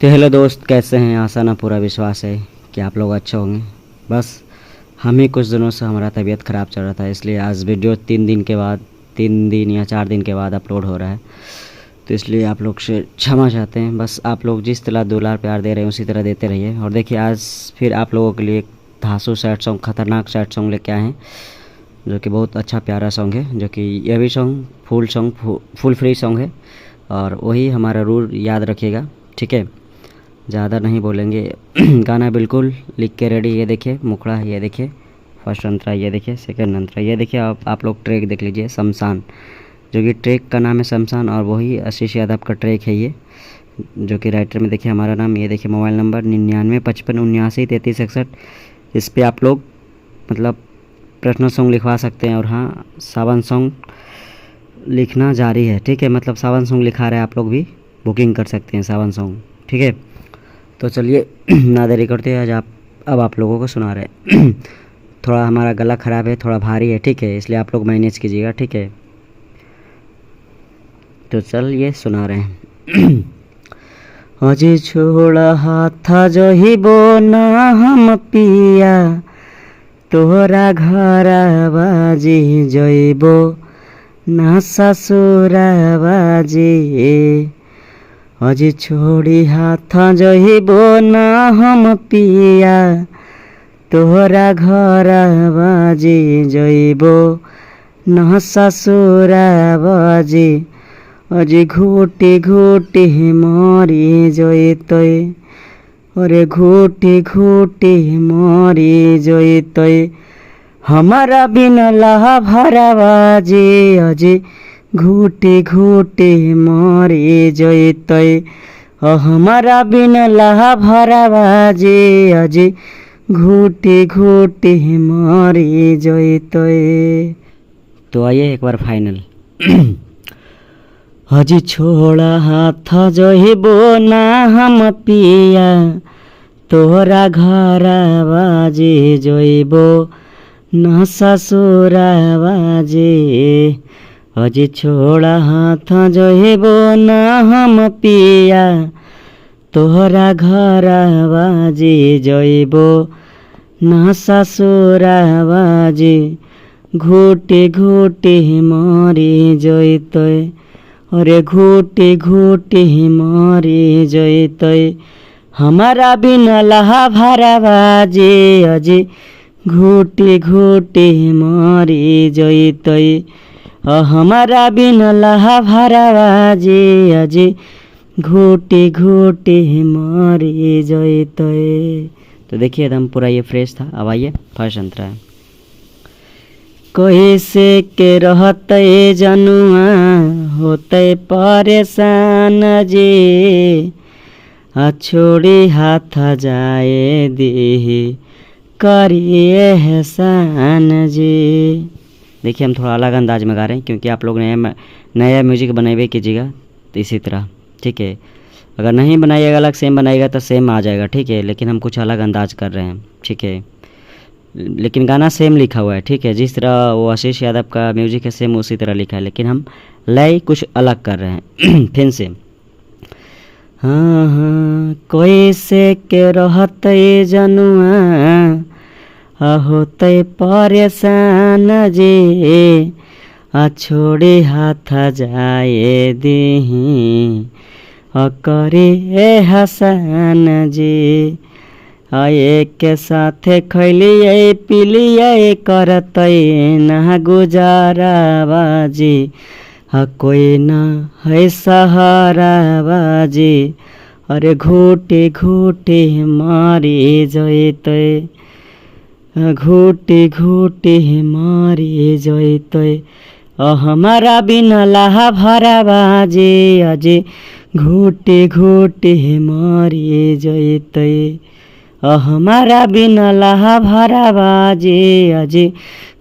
तो हेलो दोस्त, कैसे हैं? आशा ना पूरा विश्वास है कि आप लोग अच्छे होंगे। बस हम ही कुछ दिनों से हमारा तबीयत ख़राब चल रहा था, इसलिए आज वीडियो 3 दिन या 4 दिन के बाद अपलोड हो रहा है। तो इसलिए आप लोग से क्षमा चाहते हैं। बस आप लोग जिस तरह दुलार प्यार दे रहे हैं उसी तरह देते रहिए। और देखिए, आज फिर आप लोगों के लिए एक धांसू सैड सॉन्ग, खतरनाक सैड सॉन्ग लेके आए हैं, जो कि बहुत अच्छा प्यारा सॉन्ग है। जो कि यह भी सॉन्ग फुल फ्री सॉन्ग है। और वही हमारा रूल याद रखिएगा, ठीक है? ज़्यादा नहीं बोलेंगे। गाना बिल्कुल लिख के रेडी। ये देखिए मुखड़ा, ये देखिए फर्स्ट अंतरा, ये देखिए सेकंड अंतरा, ये देखिए आप लोग ट्रैक देख लीजिए, शमशान, जो कि ट्रैक का नाम है शमशान। और वही आशीष यादव का ट्रैक है ये, जो कि राइटर में देखिए हमारा नाम। ये देखिए मोबाइल नंबर 9955793361। इस पर आप लोग मतलब पर्सनल सॉन्ग लिखवा सकते हैं। और हाँ, सावन सॉन्ग लिखना जारी है, ठीक है? मतलब सावन सॉन्ग लिखा रहे हैं, आप लोग भी बुकिंग कर सकते हैं सावन सॉन्ग, ठीक है? तो चलिए ना देरी करते हैं, अब आप लोगों को सुना रहे हैं। थोड़ा हमारा गला ख़राब है, थोड़ा भारी है, ठीक है? इसलिए आप लोग मैनेज कीजिएगा, ठीक है? तो चलिए सुना रहे हैं। अजी छोड़ा हाथ जहिबो ना हम पिया, तोहरा घर बाजी जइबो ना ससुर बाजी। अजी छोड़ी हाथ जहिबो ना हम पिया, तोहरा घर बाजी जइबो ना ससुर बाजी। अजी घुटी घुटी मरी जइतै, अरे घुटी घुटी मरी जइतै, हमारा बिना लहा भरा बाजी। अजी घुटी घुटी मरी जइतै, हमारा बिना लहा भरा बाजी। अजी घुटी घुटी मरी जइतै। तो आइए एक बार फाइनल। अजी छोड़ा हाथ जहिबो ना हम पिया, तोहरा घर बाजी जइबो ना ससुर बाजी। अजी छोड़ा हाथ जहिबो ना हम पिया, तोहरा घर बाजी जइबो ना ससुर बाजी। घुटी घुटी मरी जइतै, अरे घुटी घुटी मरी जइतै, हमारा बिना लहा भरा बाजी। अजी घुटी घुटी मरी जइतै, हमारा बिना लहा भरा बाजी। अजी घुटी घुटी मरी जइतै। तो देखिए एकदम पूरा ये फ्रेश था। अब आइए फर्स्ट अंतरा है। कैसे के रहते जनुआ होते परेशान जी, छोड़ी हाथ जाए दी करिए एहसान जी। देखिए हम थोड़ा अलग अंदाज में गा रहे हैं, क्योंकि आप लोग नया म्यूजिक बनाइए कीजिएगा तो इसी तरह, ठीक है? अगर नहीं बनाइएगा, अलग सेम बनाइएगा तो सेम आ जाएगा, ठीक है? लेकिन हम कुछ अलग अंदाज कर रहे हैं, ठीक है? लेकिन गाना सेम लिखा हुआ है, ठीक है? जिस तरह वो आशीष यादव का म्यूजिक है सेम उसी तरह लिखा है, लेकिन हम लय कुछ अलग कर रहे हैं। फिर से हाँ हाँ, कैसे के रहते जनुआ होते परेशान जी, छोड़ी हाथ जाए दी करे एहसान जी। एक के साथे खैलिए पिलिए करते ना गुजारा बाजी, कोई ना है सहारा बाजी। अरे घुटी घुटी मारी जइतै, घुटी घुटी मारी जइतै, हमारा बिना लहा भरा बाजी। अजी घुटी घुटी मारी जइतै, हमारा बिना लहा भरा बाजी। अजी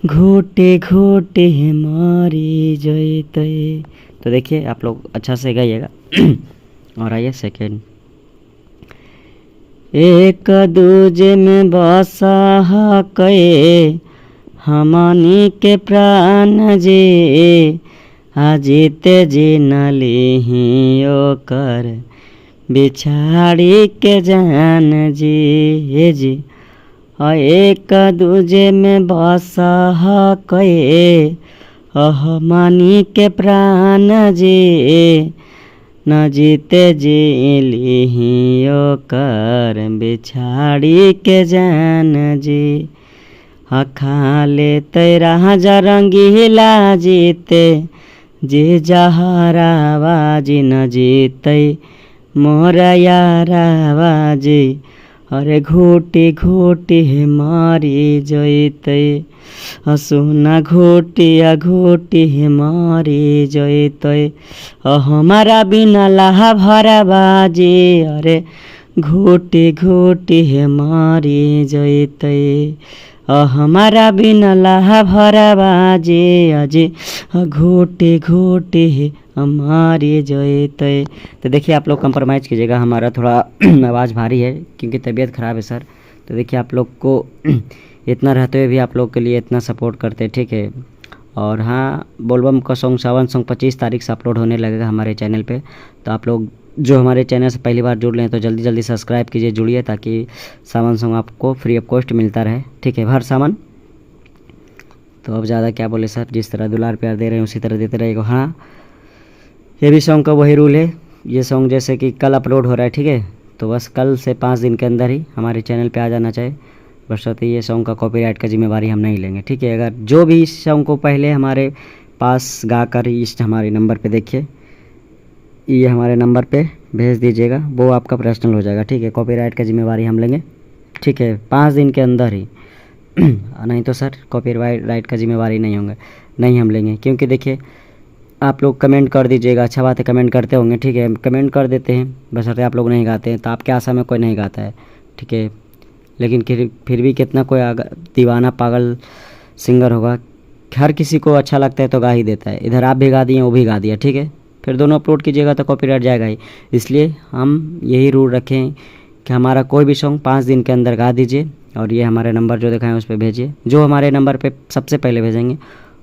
घुटी घुटी मारी जइतै। तो देखिए आप लोग अच्छा से गाइएगा। और आइए सेकेंड। एक दूजे में बसा हकै हमनी के प्राण जी, जीते जी न लीही ओकर बिछाड़ी के जान जी एक दूजे में बस कए मानी के प्राण जी न जीते जी लिहियो कर बिछाड़ी के जान जी खा ले तेरा जरंगीला जीते जी जहरावा जी न जीते मोर यारावा जी अरे घोटी घोटी मारी जैते सोना घोटिया घोटी मारी जैते हमारा बिना लाहा भरा बाजी अरे घोटी घोटी मारी जैते हमारा बिना लाहा भरा बाजी अजी घोटी घोटी हमारी जैते। तो देखिए आप लोग कंप्रोमाइज़ कीजिएगा, हमारा थोड़ा आवाज़ भारी है क्योंकि तबीयत ख़राब है सर। तो देखिए आप लोग को इतना रहते हुए भी आप लोग के लिए इतना सपोर्ट करते हैं, ठीक है। और हाँ, बोलबम का सॉन्ग सावन सॉन्ग 25 तारीख से अपलोड होने लगेगा हमारे चैनल पे। तो आप लोग जो हमारे चैनल से पहली बार जुड़ लें तो जल्दी जल्दी सब्सक्राइब कीजिए, जुड़िए, ताकि सावन सॉन्ग आपको फ्री ऑफ कॉस्ट मिलता रहे, ठीक है, हर सावन। तो अब ज़्यादा क्या बोले सर, जिस तरह दुलार प्यार दे रहे हैं उसी तरह देते रहेगा। हाँ, ये भी सॉन्ग का वही रूल है, ये सॉन्ग जैसे कि कल अपलोड हो रहा है, ठीक है, तो बस कल से 5 दिन के अंदर ही हमारे चैनल पे आ जाना चाहिए। बशर्ते ये सॉन्ग का कॉपीराइट का जिम्मेवारी हम नहीं लेंगे, ठीक है। अगर जो भी इस सॉन्ग को पहले हमारे पास गाकर इस हमारे नंबर पे देखिए, ये हमारे नंबर पे भेज दीजिएगा, वो आपका पर्सनल हो जाएगा, ठीक है। कॉपीराइट का जिम्मेवारी हम लेंगे, ठीक है, 5 दिन के अंदर ही नहीं तो सर कॉपीराइट का जिम्मेवारी नहीं हम लेंगे। क्योंकि देखिए आप लोग कमेंट कर दीजिएगा, अच्छा बात है, कमेंट करते होंगे, ठीक है, कमेंट कर देते हैं, बशर्ते आप लोग नहीं गाते हैं। तो आपके आशा में कोई नहीं गाता है, ठीक है, लेकिन फिर भी कितना कोई दीवाना पागल सिंगर होगा, हर किसी को अच्छा लगता है तो गा ही देता है। इधर आप भी गा दिए, वो भी गा दिया, ठीक है, फिर दोनों अपलोड कीजिएगा तो कॉपीराइट जाएगा ही। इसलिए हम यही रूल रखें कि हमारा कोई भी सॉन्ग 5 दिन के अंदर गा दीजिए, और ये हमारे नंबर जो दिखाएं उस पर भेजिए। जो हमारे नंबर पे सबसे पहले भेजेंगे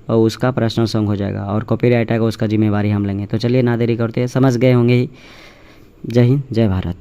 और उसका पर्सनल सॉन्ग हो जाएगा, और कॉपीराइट आएगा उसका जिम्मेवारी हम लेंगे। तो चलिए ना देरी करते हैं, समझ गए होंगे ही। जय हिंद, जय भारत।